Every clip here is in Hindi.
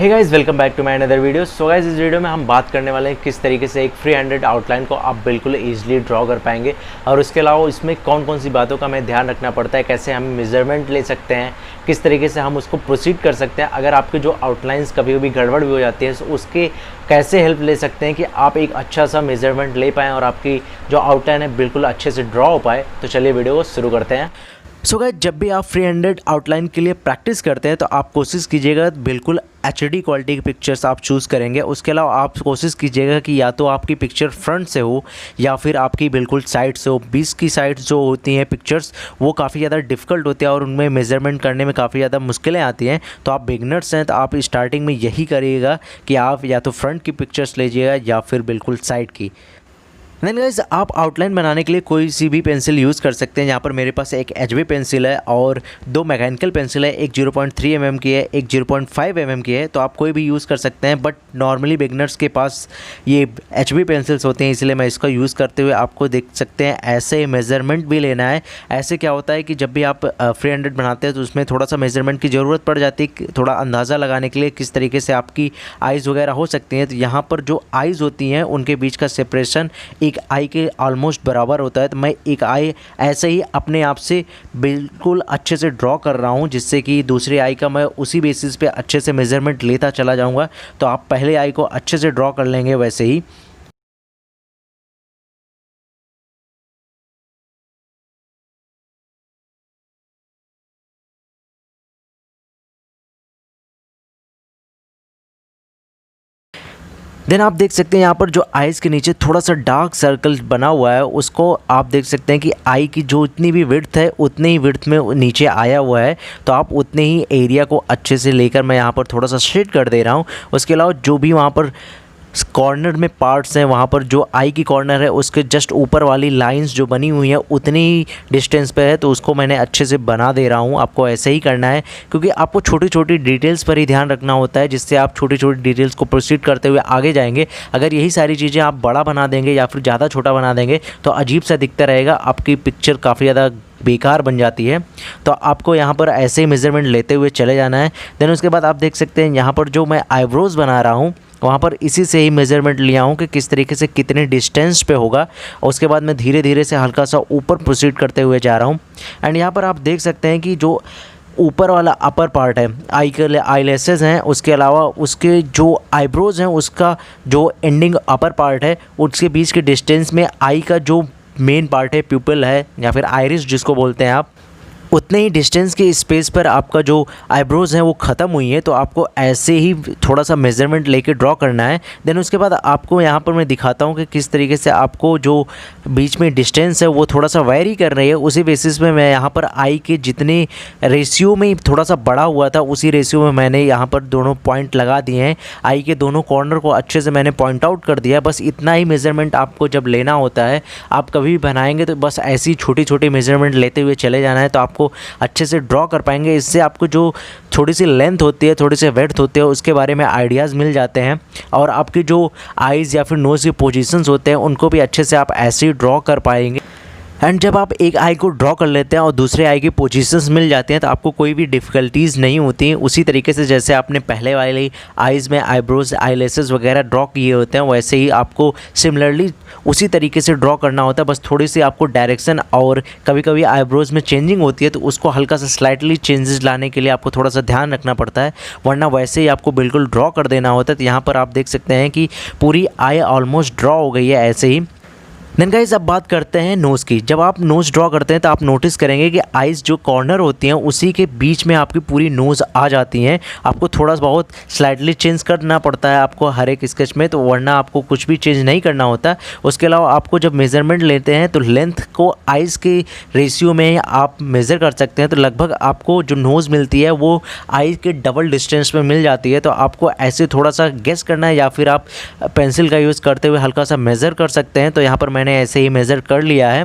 Hey guys, welcome back to my another video. So guys, इस वीडियो में हम बात करने वाले हैं किस तरीके से एक फ्री हैंडेड आउटलाइन को आप बिल्कुल ईजिली ड्रॉ कर पाएंगे और उसके अलावा इसमें कौन कौन सी बातों का हमें ध्यान रखना पड़ता है, कैसे हम मेजरमेंट ले सकते हैं, किस तरीके से हम उसको प्रोसीड कर सकते हैं। अगर आपके जो आउटलाइंस कभी कभी गड़बड़ भी हो जाती है तो उसके कैसे हेल्प ले सकते हैं कि आप एक अच्छा सा मेजरमेंट ले पाएँ और आपकी जो आउटलाइन है बिल्कुल अच्छे से ड्रॉ हो पाए। तो चलिए वीडियो को शुरू करते हैं। सो गाइस, जब भी आप फ्री हैंडेड आउटलाइन के लिए प्रैक्टिस करते हैं तो आप कोशिश कीजिएगा बिल्कुल HD क्वालिटी की पिक्चर्स आप चूज़ करेंगे। उसके अलावा आप कोशिश कीजिएगा कि या तो आपकी पिक्चर फ्रंट से हो या फिर आपकी बिल्कुल साइड से हो। 20 की साइड्स जो होती हैं पिक्चर्स वो काफ़ी ज़्यादा डिफ़िकल्ट होती है और उनमें मेजरमेंट करने में काफ़ी ज़्यादा मुश्किलें आती हैं। तो आप बिगनर्स हैं तो आप स्टार्टिंग में यही करिएगा कि आप या तो फ्रंट की पिक्चर्स लीजिएगा या फिर बिल्कुल साइड की। देन गाइस, आप आउटलाइन बनाने के लिए कोई सी भी पेंसिल यूज़ कर सकते हैं। यहाँ पर मेरे पास एक HB पेंसिल है और दो मैकेनिकल पेंसिल है, एक 0.3 mm की है, एक 0.5 mm की है। तो आप कोई भी यूज़ कर सकते हैं, बट नॉर्मली बिगनर्स के पास ये HB पेंसिल्स होते हैं, इसलिए मैं इसका यूज़ करते हुए आपको देख सकते हैं ऐसे मेज़रमेंट भी लेना है। ऐसे क्या होता है कि जब भी आप फ्री हैंडेड बनाते हैं तो उसमें थोड़ा सा मेज़रमेंट की ज़रूरत पड़ जाती है, थोड़ा अंदाज़ा लगाने के लिए किस तरीके से आपकी आइज़ वगैरह हो सकती हैं। तो यहाँ पर जो आइज़ होती हैं उनके बीच का सेपरेशन एक आई के ऑलमोस्ट बराबर होता है। तो मैं एक आई ऐसे ही अपने आप से बिल्कुल अच्छे से ड्रॉ कर रहा हूँ, जिससे कि दूसरी आई का मैं उसी बेसिस पे अच्छे से मेज़रमेंट लेता चला जाऊँगा। तो आप पहले आई को अच्छे से ड्रॉ कर लेंगे वैसे ही। देन आप देख सकते हैं यहाँ पर जो आइज़ के नीचे थोड़ा सा डार्क सर्कल बना हुआ है, उसको आप देख सकते हैं कि आई की जो इतनी भी विड्थ है उतनी ही विड्थ में नीचे आया हुआ है। तो आप उतने ही एरिया को अच्छे से लेकर मैं यहाँ पर थोड़ा सा शेड कर दे रहा हूँ। उसके अलावा जो भी वहाँ पर कॉर्नर में पार्ट्स हैं, वहाँ पर जो आई की कॉर्नर है उसके जस्ट ऊपर वाली लाइंस जो बनी हुई है उतनी ही डिस्टेंस पे है, तो उसको मैंने अच्छे से बना दे रहा हूँ। आपको ऐसे ही करना है क्योंकि आपको छोटी छोटी डिटेल्स पर ही ध्यान रखना होता है, जिससे आप छोटी छोटी डिटेल्स को प्रोसीड करते हुए आगे जाएंगे। अगर यही सारी चीज़ें आप बड़ा बना देंगे या फिर ज़्यादा छोटा बना देंगे तो अजीब सा दिखता रहेगा, आपकी पिक्चर काफ़ी ज़्यादा बेकार बन जाती है। तो आपको यहाँ पर ऐसे ही मेज़रमेंट लेते हुए चले जाना है। देन उसके बाद आप देख सकते हैं यहाँ पर जो मैं आईब्रोज़ बना रहा हूँ वहाँ पर इसी से ही मेज़रमेंट लिया हूँ कि किस तरीके से कितने डिस्टेंस पे होगा। और उसके बाद मैं धीरे धीरे से हल्का सा ऊपर प्रोसीड करते हुए जा रहा हूँ। एंड यहाँ पर आप देख सकते हैं कि जो ऊपर वाला अपर पार्ट है आई के आई लेसेस हैं, उसके अलावा उसके जो आईब्रोज़ हैं उसका जो एंडिंग अपर पार्ट है उसके बीच के डिस्टेंस में आई का जो मेन पार्ट है, प्यूपिल है या फिर आइरिस जिसको बोलते हैं आप, उतने ही डिस्टेंस के स्पेस पर आपका जो आईब्रोज़ हैं वो ख़त्म हुई है। तो आपको ऐसे ही थोड़ा सा मेज़रमेंट लेके ड्रॉ करना है। देन उसके बाद आपको यहाँ पर मैं दिखाता हूँ कि किस तरीके से आपको जो बीच में डिस्टेंस है वो थोड़ा सा वेरी कर रही है। उसी बेसिस पे मैं यहाँ पर आई के जितने रेशियो में थोड़ा सा बड़ा हुआ था उसी रेशियो में मैंने यहाँ पर दोनों पॉइंट लगा दिए हैं। आई के दोनों कॉर्नर को अच्छे से मैंने पॉइंट आउट कर दिया। बस इतना ही मेज़रमेंट आपको जब लेना होता है, आप कभी भी बनाएंगे तो बस ऐसी छोटी छोटी मेज़रमेंट लेते हुए चले जाना है, तो आपको अच्छे से ड्रॉ कर पाएंगे। इससे आपको जो थोड़ी सी लेंथ होती है, थोड़ी सी वेड्थ होती है, उसके बारे में आइडियाज़ मिल जाते हैं और आपकी जो आइज़ या फिर नोज़ के पोजीशंस होते हैं उनको भी अच्छे से आप ऐसे ही ड्रॉ कर पाएंगे। एंड जब आप एक आई को ड्रॉ कर लेते हैं और दूसरे आई की पोजीशंस मिल जाती हैं तो आपको कोई भी डिफ़िकल्टीज़ नहीं होती। उसी तरीके से जैसे आपने पहले वाली आइज़ में आईब्रोज आई लेसेस वगैरह ड्रॉ किए होते हैं वैसे ही आपको सिमिलरली उसी तरीके से ड्रॉ करना होता है। बस थोड़ी सी आपको डायरेक्शन और कभी कभी आईब्रोज में चेंजिंग होती है तो उसको हल्का सा स्लाइटली चेंजेस लाने के लिए आपको थोड़ा सा ध्यान रखना पड़ता है, वरना वैसे ही आपको बिल्कुल ड्रॉ कर देना होता है। तो यहाँ पर आप देख सकते हैं कि पूरी आई ऑलमोस्ट ड्रॉ हो गई है ऐसे ही। देन गाइस, अब बात करते हैं नोज़ की। जब आप नोज़ ड्रॉ करते हैं तो आप नोटिस करेंगे कि आइज़ जो कॉर्नर होती हैं उसी के बीच में आपकी पूरी नोज़ आ जाती हैं। आपको थोड़ा बहुत स्लाइटली चेंज करना पड़ता है आपको हर एक स्केच में, तो वरना आपको कुछ भी चेंज नहीं करना होता। उसके अलावा आपको जब मेज़रमेंट लेते हैं तो लेंथ को आइज़ के रेशियो में आप मेज़र कर सकते हैं। तो लगभग आपको जो नोज़ मिलती है वो आइज़ के डबल डिस्टेंस में मिल जाती है। तो आपको ऐसे थोड़ा सा गेस करना है या फिर आप पेंसिल का यूज़ करते हुए हल्का सा मेज़र कर सकते हैं। तो यहाँ पर मैंने ऐसे ही मेज़र कर लिया है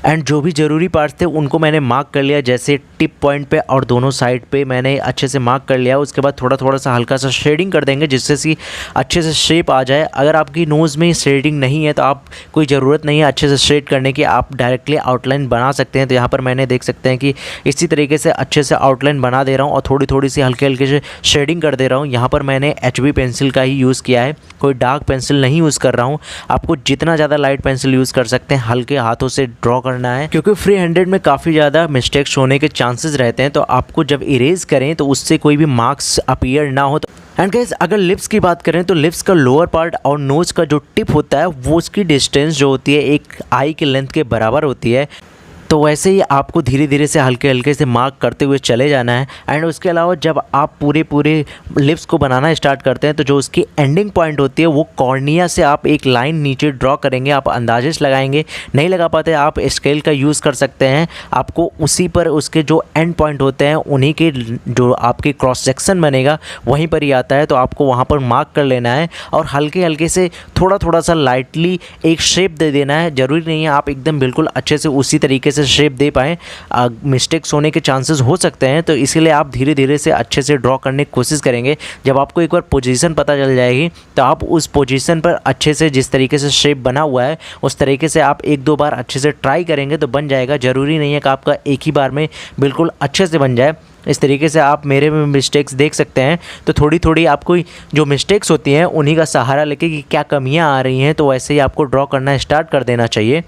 एंड जो भी ज़रूरी पार्ट्स थे उनको मैंने मार्क कर लिया, जैसे टिप पॉइंट पे और दोनों साइड पे मैंने अच्छे से मार्क कर लिया। उसके बाद थोड़ा थोड़ा सा हल्का सा शेडिंग कर देंगे जिससे कि अच्छे से शेप आ जाए। अगर आपकी नोज़ में शेडिंग नहीं है तो आप कोई ज़रूरत नहीं है अच्छे से शेड करने की, आप डायरेक्टली आउटलाइन बना सकते हैं। तो यहाँ पर मैंने देख सकते हैं कि इसी तरीके से अच्छे से आउटलाइन बना दे रहा हूँ और थोड़ी थोड़ी सी हल्के हल्के से शेडिंग कर दे रहा हूँ। यहाँ पर मैंने HB पेंसिल का ही यूज़ किया है, कोई डार्क पेंसिल नहीं यूज़ कर रहा हूँ। आपको जितना ज़्यादा लाइट पेंसिल यूज़ कर सकते हैं, हल्के हाथों से ड्रॉ करना है, क्योंकि फ्री हैंडेड में काफ़ी ज़्यादा मिस्टेक्स होने के चांसेस रहते हैं। तो आपको जब इरेज करें तो उससे कोई भी मार्क्स अपीयर ना हो। एंड गाइस, अगर लिप्स की बात करें तो लिप्स का लोअर पार्ट और नोज़ का जो टिप होता है वो उसकी डिस्टेंस जो होती है एक आई की लेंथ के बराबर होती है। तो वैसे ही आपको धीरे धीरे से हल्के हल्के से मार्क करते हुए चले जाना है। एंड उसके अलावा जब आप पूरे लिप्स को बनाना स्टार्ट करते हैं तो जो उसकी एंडिंग पॉइंट होती है वो कॉर्निया से आप एक लाइन नीचे ड्रॉ करेंगे। आप अंदाजे से लगाएंगे, नहीं लगा पाते आप स्केल का यूज़ कर सकते हैं। आपको उसी पर उसके जो एंड पॉइंट होते हैं उन्हीं के जो आपके क्रॉस सेक्शन बनेगा वहीं पर ही आता है। तो आपको वहाँ पर मार्क कर लेना है और हल्के हल्के से थोड़ा थोड़ा सा लाइटली एक शेप दे देना है। ज़रूरी नहीं है आप एकदम बिल्कुल अच्छे से उसी तरीके से शेप दे पाएँ, मिस्टेक्स होने के चांसेस हो सकते हैं। तो इसीलिए आप धीरे धीरे से अच्छे से ड्रॉ करने की कोशिश करेंगे। जब आपको एक बार पोजीशन पता चल जाएगी तो आप उस पोजीशन पर अच्छे से जिस तरीके से शेप बना हुआ है उस तरीके से आप एक दो बार अच्छे से ट्राई करेंगे तो बन जाएगा। ज़रूरी नहीं है कि आपका एक ही बार में बिल्कुल अच्छे से बन जाए। इस तरीके से आप मेरे में मिस्टेक्स देख सकते हैं। तो थोड़ी थोड़ी आपको जो मिस्टेक्स होती हैं उन्हीं का सहारा लेके कि क्या कमियां आ रही हैं तो वैसे ही आपको ड्रॉ करना स्टार्ट कर देना चाहिए।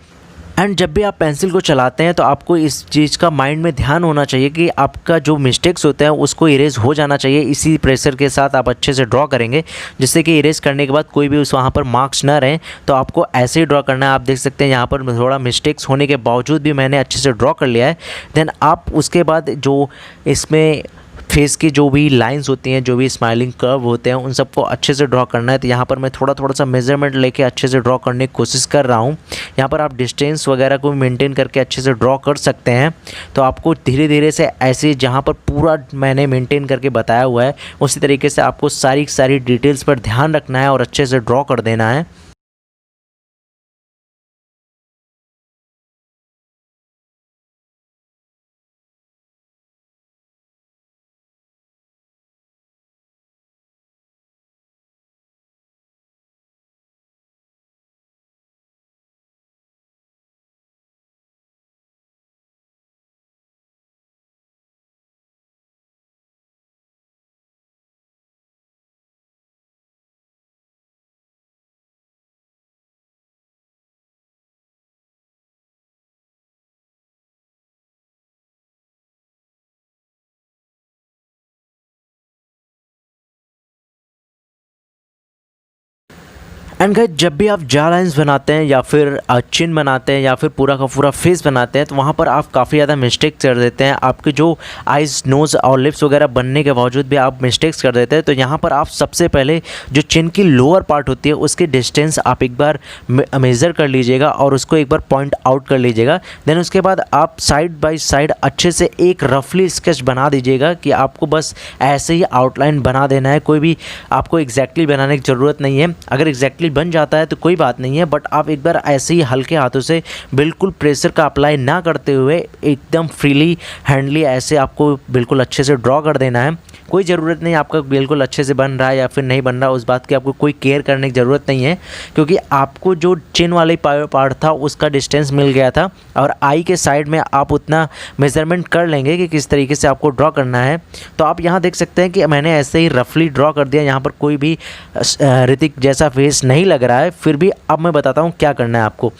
एंड जब भी आप पेंसिल को चलाते हैं तो आपको इस चीज़ का माइंड में ध्यान होना चाहिए कि आपका जो मिस्टेक्स होते हैं उसको इरेज हो जाना चाहिए। इसी प्रेशर के साथ आप अच्छे से ड्रॉ करेंगे जिससे कि इरेज करने के बाद कोई भी उस वहाँ पर मार्क्स ना रहें। तो आपको ऐसे ही ड्रॉ करना है। आप देख सकते हैं यहाँ पर थोड़ा मिस्टेक्स होने के बावजूद भी मैंने अच्छे से ड्रॉ कर लिया है। देन आप उसके बाद जो इसमें फेस की जो भी लाइंस होती हैं, जो भी स्माइलिंग कर्व होते हैं, उन सबको अच्छे से ड्रॉ करना है। तो यहाँ पर मैं थोड़ा थोड़ा सा मेजरमेंट लेके अच्छे से ड्रॉ करने की कोशिश कर रहा हूँ। यहाँ पर आप डिस्टेंस वगैरह को मेंटेन करके अच्छे से ड्रॉ कर सकते हैं। तो आपको धीरे धीरे से ऐसे जहाँ पर पूरा मैंने मेंटेन करके बताया हुआ है उसी तरीके से आपको सारी डिटेल्स पर ध्यान रखना है और अच्छे से ड्रॉ कर देना है। एंड गाइस, जब भी आप जा लाइन्स बनाते हैं या फिर चिन बनाते हैं या फिर पूरा का पूरा फेस बनाते हैं तो वहाँ पर आप काफ़ी ज़्यादा मिस्टेक्स कर देते हैं। आपके जो आइज़, नोज़ और लिप्स वगैरह बनने के बावजूद भी आप मिस्टेक्स कर देते हैं। तो यहाँ पर आप सबसे पहले जो चिन की लोअर पार्ट होती है उसकी डिस्टेंस आप एक बार मेज़र कर लीजिएगा और उसको एक बार पॉइंट आउट कर लीजिएगा। देन उसके बाद आप साइड बाय साइड अच्छे से एक रफली स्केच बना दीजिएगा कि आपको बस ऐसे ही आउटलाइन बना देना है। कोई भी आपको एग्जैक्टली बनाने की ज़रूरत नहीं है। अगर एग्जैक्टली बन जाता है तो कोई बात नहीं है, बट आप एक बार ऐसे ही हल्के हाथों से बिल्कुल प्रेशर का अप्लाई ना करते हुए एकदम फ्रीली हैंडली ऐसे आपको बिल्कुल अच्छे से ड्रॉ कर देना है। कोई ज़रूरत नहीं आपका बिल्कुल अच्छे से बन रहा है या फिर नहीं बन रहा, उस बात की आपको कोई केयर करने की ज़रूरत नहीं है, क्योंकि आपको जो चिन वाले पार्ट था उसका डिस्टेंस मिल गया था और आई के साइड में आप उतना मेज़रमेंट कर लेंगे कि किस तरीके से आपको ड्रॉ करना है। तो आप यहाँ देख सकते हैं कि मैंने ऐसे ही रफली ड्रॉ कर दिया। यहाँ पर कोई भी ऋतिक जैसा फेस नहीं लग रहा है। फिर भी अब मैं बताता हूँ क्या करना है आपको।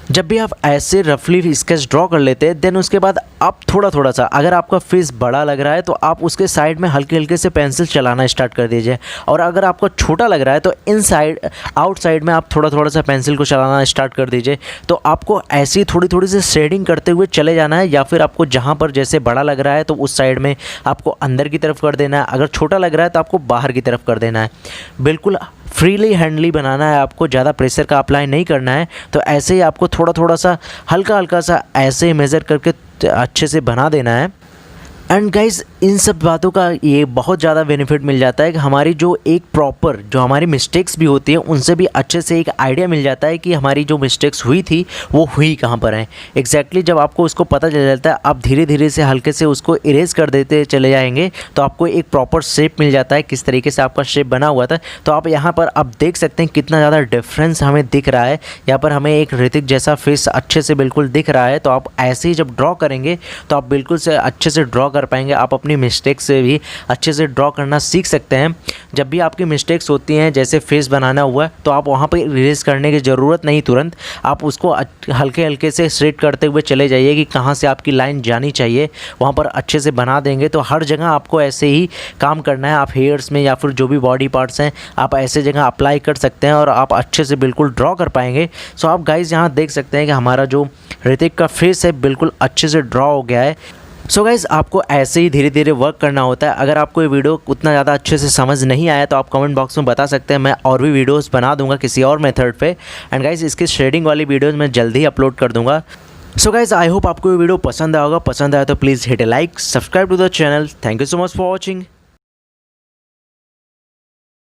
जब भी आप ऐसे रफली स्केच ड्रॉ कर लेते हैं देन उसके बाद आप थोड़ा सा, अगर आपका फेस बड़ा लग रहा है तो आप उसके साइड में हल्के हल्के से पेंसिल चलाना स्टार्ट कर दीजिए, और अगर आपको छोटा लग रहा है तो इन साइड आउटसाइड में आप थोड़ा सा पेंसिल को चलाना स्टार्ट कर दीजिए। तो आपको ऐसी थोड़ी सी शेडिंग करते हुए चले जाना है, या फिर आपको जहाँ पर जैसे बड़ा लग रहा है तो उस साइड में आपको अंदर की तरफ कर देना है, अगर छोटा लग रहा है तो आपको बाहर की तरफ कर देना है। बिल्कुल फ्रीली हैंडली बनाना है आपको, ज़्यादा प्रेशर का अप्लाई नहीं करना है। तो ऐसे ही आपको थोड़ा सा हल्का सा ऐसे ही मेज़र करके अच्छे से बना देना है। एंड गाइस, इन सब बातों का ये बहुत ज़्यादा बेनिफिट मिल जाता है कि हमारी जो एक प्रॉपर जो हमारी मिस्टेक्स भी होती है उनसे भी अच्छे से एक आइडिया मिल जाता है कि हमारी जो मिस्टेक्स हुई थी वो हुई कहाँ पर हैं एग्जैक्टली। जब आपको उसको पता चल जाता है आप धीरे धीरे से हल्के से उसको इरेज कर देते चले जाएंगे तो आपको एक प्रॉपर शेप मिल जाता है किस तरीके से आपका शेप बना हुआ था। तो आप यहाँ पर अब देख सकते हैं कितना ज़्यादा डिफरेंस हमें दिख रहा है। यहाँ पर हमें एक ऋतिक जैसा फेस अच्छे से बिल्कुल दिख रहा है। तो आप ऐसे ही जब ड्रॉ करेंगे तो आप बिल्कुल से अच्छे से ड्रॉ कर पाएंगे। आप अपनी मिस्टेक से भी अच्छे से ड्रॉ करना सीख सकते हैं। जब भी आपकी मिस्टेक्स होती हैं जैसे फेस बनाना हुआ तो आप वहाँ पर इरेज करने की ज़रूरत नहीं, तुरंत आप उसको हल्के हल्के से स्ट्रेट करते हुए चले जाइए कि कहाँ से आपकी लाइन जानी चाहिए, वहाँ पर अच्छे से बना देंगे। तो हर जगह आपको ऐसे ही काम करना है। आप हेयर्स में या फिर जो भी बॉडी पार्ट्स हैं आप ऐसे जगह अप्लाई कर सकते हैं और आप अच्छे से बिल्कुल ड्रॉ कर पाएंगे। सो आप गाइज़ यहाँ देख सकते हैं कि हमारा जो ऋतिक का फेस है बिल्कुल अच्छे से ड्रॉ हो गया है। सो गाइज़ आपको ऐसे ही धीरे धीरे वर्क करना होता है। अगर आपको ये वीडियो उतना ज़्यादा अच्छे से समझ नहीं आया तो आप कमेंट बॉक्स में बता सकते हैं, मैं और भी वीडियोस बना दूंगा किसी और मेथड पे। एंड गाइज़ इसकी शेडिंग वाली वीडियोस मैं जल्दी ही अपलोड कर दूंगा। सो गाइज़ आई होप आपको ये वीडियो पसंद आया होगा। पसंद आया तो please hit a like, subscribe to the channel. Thank you so much for watching.